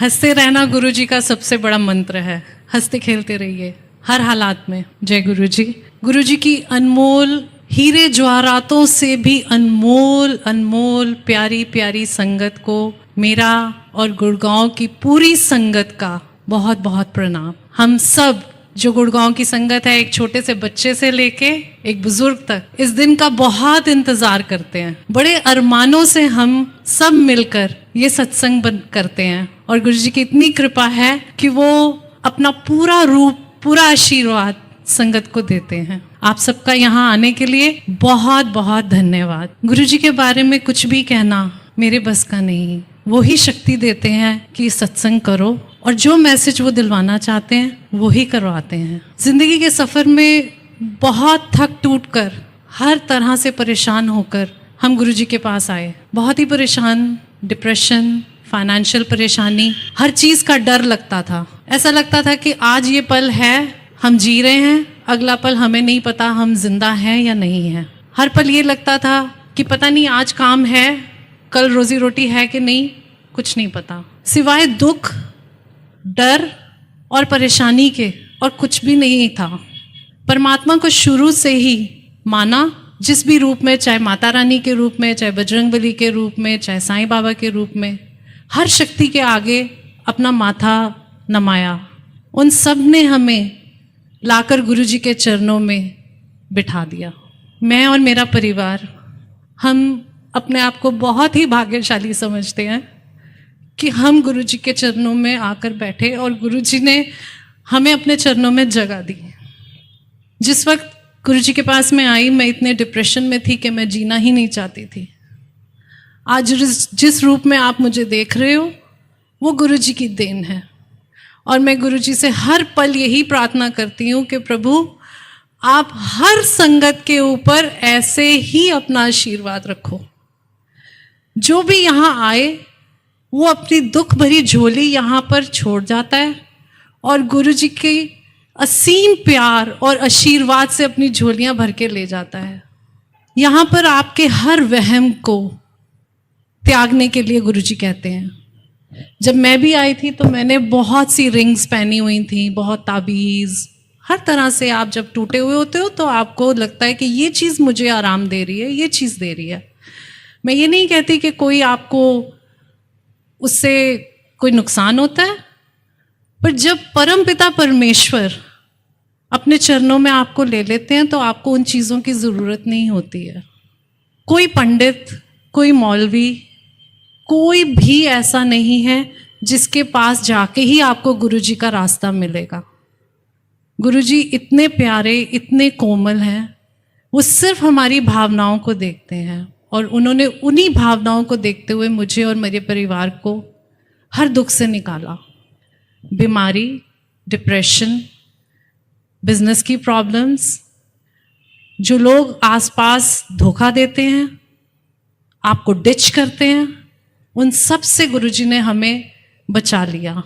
हंसते रहना गुरु जी का सबसे बड़ा मंत्र है। हंसते खेलते रहिए हर हालात में। जय गुरु जी। गुरु जी की अनमोल हीरे जवाहरातों से भी अनमोल अनमोल प्यारी प्यारी संगत को मेरा और गुड़गांव की पूरी संगत का बहुत बहुत प्रणाम। हम सब जो गुड़गांव की संगत है, एक छोटे से बच्चे से लेके एक बुजुर्ग तक, इस दिन का बहुत इंतजार करते हैं। बड़े अरमानों से हम सब मिलकर ये सत्संग बंद करते हैं और गुरु जी की इतनी कृपा है कि वो अपना पूरा रूप, पूरा आशीर्वाद संगत को देते हैं। आप सबका यहाँ आने के लिए बहुत बहुत धन्यवाद। गुरु जी के बारे में कुछ भी कहना मेरे बस का नहीं। वो ही शक्ति देते हैं कि सत्संग करो और जो मैसेज वो दिलवाना चाहते हैं वो ही करवाते हैं। जिंदगी के सफ़र में बहुत थक टूट कर, हर तरह से परेशान होकर हम गुरु जी के पास आए। बहुत ही परेशान, डिप्रेशन, फाइनेंशियल परेशानी, हर चीज़ का डर लगता था। ऐसा लगता था कि आज ये पल है, हम जी रहे हैं, अगला पल हमें नहीं पता हम जिंदा हैं या नहीं हैं। हर पल ये लगता था कि पता नहीं आज काम है, कल रोजी रोटी है कि नहीं, कुछ नहीं पता। सिवाय दुख, डर और परेशानी के और कुछ भी नहीं था। परमात्मा को शुरू से ही माना, जिस भी रूप में, चाहे माता रानी के रूप में, चाहे बजरंगबली के रूप में, चाहे साईं बाबा के रूप में, हर शक्ति के आगे अपना माथा नमाया। उन सब ने हमें लाकर गुरु जी के चरणों में बिठा दिया। मैं और मेरा परिवार, हम अपने आप को बहुत ही भाग्यशाली समझते हैं कि हम गुरु जी के चरणों में आकर बैठे और गुरु जी ने हमें अपने चरणों में जगह दी। जिस वक्त गुरु जी के पास मैं आई, मैं इतने डिप्रेशन में थी कि मैं जीना ही नहीं चाहती थी। आज जिस रूप में आप मुझे देख रहे हो वो गुरु जी की देन है और मैं गुरु जी से हर पल यही प्रार्थना करती हूँ कि प्रभु आप हर संगत के ऊपर ऐसे ही अपना आशीर्वाद रखो। जो भी यहाँ आए वो अपनी दुख भरी झोली यहाँ पर छोड़ जाता है और गुरु जी के असीम प्यार और आशीर्वाद से अपनी झोलियाँ भर के ले जाता है। यहाँ पर आपके हर वहम को त्यागने के लिए गुरु जी कहते हैं। जब मैं भी आई थी तो मैंने बहुत सी रिंग्स पहनी हुई थी, बहुत ताबीज़, हर तरह से। आप जब टूटे हुए होते हो तो आपको लगता है कि ये चीज़ मुझे आराम दे रही है, ये चीज़ दे रही है। मैं ये नहीं कहती कि कोई आपको उससे कोई नुकसान होता है, पर जब परमपिता परमेश्वर अपने चरणों में आपको ले लेते हैं तो आपको उन चीज़ों की ज़रूरत नहीं होती है। कोई पंडित, कोई मौलवी, कोई भी ऐसा नहीं है जिसके पास जाके ही आपको गुरु जी का रास्ता मिलेगा। गुरु जी इतने प्यारे, इतने कोमल हैं। वो सिर्फ हमारी भावनाओं को देखते हैं और उन्होंने उन्हीं भावनाओं को देखते हुए मुझे और मेरे परिवार को हर दुख से निकाला। बीमारी, डिप्रेशन, बिजनेस की प्रॉब्लम्स, जो लोग आसपास धोखा देते हैं, आपको डिच करते हैं, उन सब से गुरु जी ने हमें बचा लिया।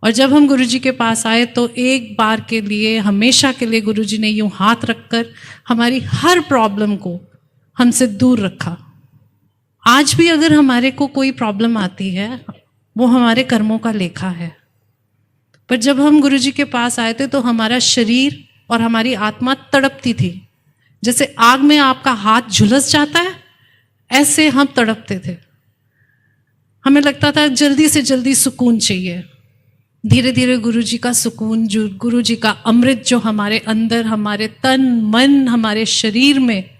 और जब हम गुरु जी के पास आए तो एक बार के लिए, हमेशा के लिए गुरु जी ने यूं हाथ रखकर हमारी हर प्रॉब्लम को हमसे दूर रखा। आज भी अगर हमारे को कोई प्रॉब्लम आती है वो हमारे कर्मों का लेखा है। पर जब हम गुरु जी के पास आए थे तो हमारा शरीर और हमारी आत्मा तड़पती थी। जैसे आग में आपका हाथ झुलस जाता है, ऐसे हम तड़पते थे। हमें लगता था जल्दी से जल्दी सुकून चाहिए। धीरे धीरे गुरु जी का सुकून, जो गुरु जी का अमृत जो हमारे अंदर, हमारे तन मन, हमारे शरीर में,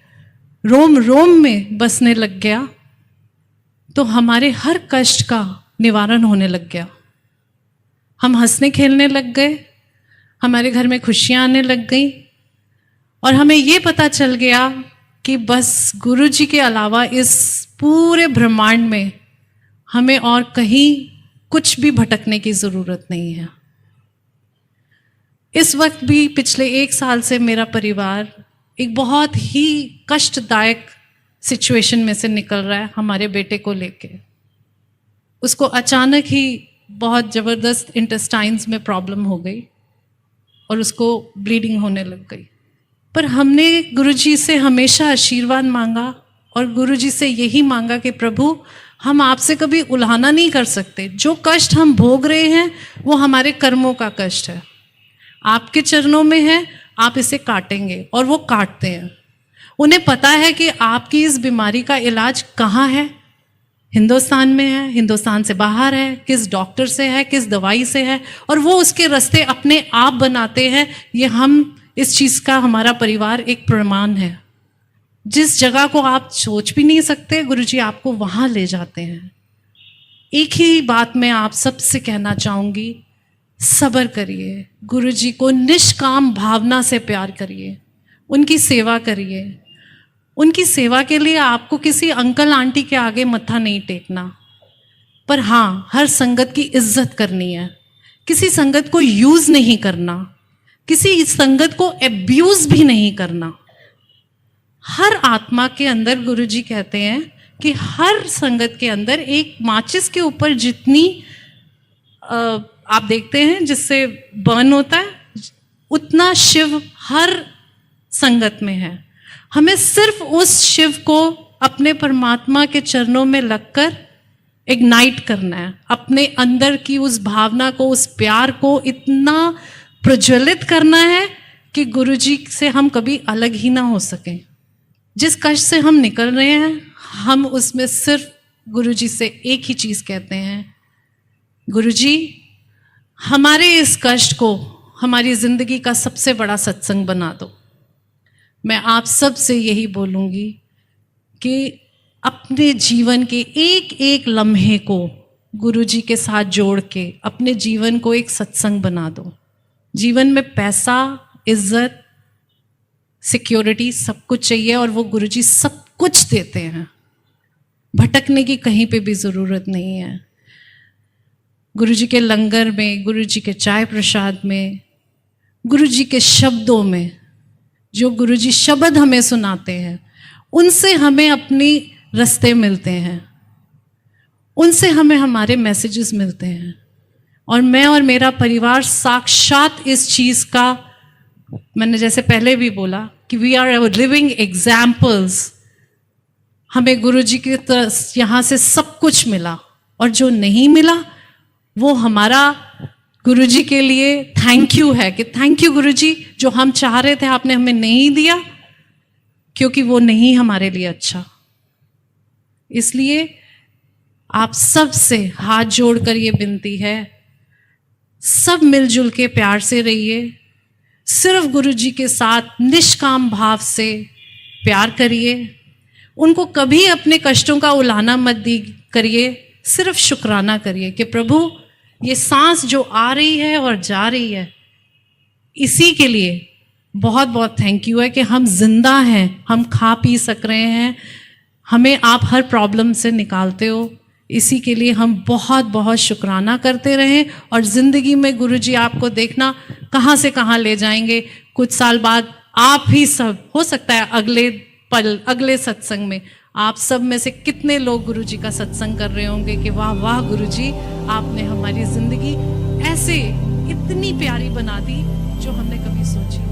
रोम रोम में बसने लग गया तो हमारे हर कष्ट का निवारण होने लग गया। हम हंसने खेलने लग गए, हमारे घर में खुशियाँ आने लग गई और हमें ये पता चल गया कि बस गुरु जी के अलावा इस पूरे ब्रह्मांड में हमें और कहीं कुछ भी भटकने की ज़रूरत नहीं है। इस वक्त भी पिछले 1 साल से मेरा परिवार एक बहुत ही कष्टदायक सिचुएशन में से निकल रहा है हमारे बेटे को लेके। उसको अचानक ही बहुत ज़बरदस्त इंटेस्टाइन्स में प्रॉब्लम हो गई और उसको ब्लीडिंग होने लग गई। पर हमने गुरु जी से हमेशा आशीर्वाद मांगा और गुरु जी से यही मांगा कि प्रभु हम आपसे कभी उल्हाना नहीं कर सकते। जो कष्ट हम भोग रहे हैं वो हमारे कर्मों का कष्ट है, आपके चरणों में है, आप इसे काटेंगे और वो काटते हैं। उन्हें पता है कि आपकी इस बीमारी का इलाज कहाँ है, हिंदुस्तान में है, हिंदुस्तान से बाहर है, किस डॉक्टर से है, किस दवाई से है, और वो उसके रास्ते अपने आप बनाते हैं। ये हम इस चीज़ का हमारा परिवार एक प्रमाण है। जिस जगह को आप सोच भी नहीं सकते, गुरुजी आपको वहाँ ले जाते हैं। एक ही बात मैं आप सबसे कहना चाहूँगी, सब्र करिए, गुरुजी को निष्काम भावना से प्यार करिए, उनकी सेवा करिए। उनकी सेवा के लिए आपको किसी अंकल आंटी के आगे मत्था नहीं टेकना, पर हाँ, हर संगत की इज्जत करनी है, किसी संगत को यूज़ नहीं करना, किसी संगत को एब्यूज़ भी नहीं करना। हर आत्मा के अंदर गुरुजी कहते हैं कि हर संगत के अंदर एक माचिस के ऊपर जितनी आप देखते हैं जिससे बर्न होता है, उतना शिव हर संगत में है। हमें सिर्फ उस शिव को अपने परमात्मा के चरणों में लगकर इग्नाइट करना है, अपने अंदर की उस भावना को, उस प्यार को इतना प्रज्वलित करना है कि गुरुजी से हम कभी अलग ही ना हो सकें। जिस कष्ट से हम निकल रहे हैं, हम उसमें सिर्फ गुरुजी से एक ही चीज़ कहते हैं, गुरुजी हमारे इस कष्ट को हमारी ज़िंदगी का सबसे बड़ा सत्संग बना दो। मैं आप सब से यही बोलूँगी कि अपने जीवन के एक एक लम्हे को गुरुजी के साथ जोड़ के अपने जीवन को एक सत्संग बना दो। जीवन में पैसा, इज्जत, सिक्योरिटी सब कुछ चाहिए और वो गुरुजी सब कुछ देते हैं। भटकने की कहीं पे भी ज़रूरत नहीं है। गुरुजी के लंगर में, गुरुजी के चाय प्रसाद में, गुरुजी के शब्दों में, जो गुरुजी शब्द हमें सुनाते हैं, उनसे हमें अपनी रास्ते मिलते हैं, उनसे हमें हमारे मैसेजेस मिलते हैं। और मैं और मेरा परिवार साक्षात इस चीज़ का, मैंने जैसे पहले भी बोला कि वी आर लिविंग एग्जाम्पल्स। हमें गुरुजी की तरफ यहाँ से सब कुछ मिला, और जो नहीं मिला वो हमारा गुरुजी के लिए थैंक यू है कि थैंक यू गुरुजी, जो हम चाह रहे थे आपने हमें नहीं दिया, क्योंकि वो नहीं हमारे लिए अच्छा। इसलिए आप सब से हाथ जोड़कर ये विनती है, सब मिलजुल के प्यार से रहिए, सिर्फ गुरुजी के साथ निष्काम भाव से प्यार करिए, उनको कभी अपने कष्टों का उलाहना मत करिए, सिर्फ शुक्राना करिए कि प्रभु ये सांस जो आ रही है और जा रही है, इसी के लिए बहुत बहुत थैंक यू है कि हम जिंदा हैं, हम खा पी सक रहे हैं, हमें आप हर प्रॉब्लम से निकालते हो। इसी के लिए हम बहुत बहुत शुक्राना करते रहें, और ज़िंदगी में गुरुजी आपको देखना कहाँ से कहाँ ले जाएंगे। कुछ साल बाद आप ही सब, हो सकता है अगले पल, अगले सत्संग में आप सब में से कितने लोग गुरुजी का सत्संग कर रहे होंगे कि वाह वाह गुरुजी, आपने हमारी ज़िंदगी ऐसे इतनी प्यारी बना दी जो हमने कभी सोची।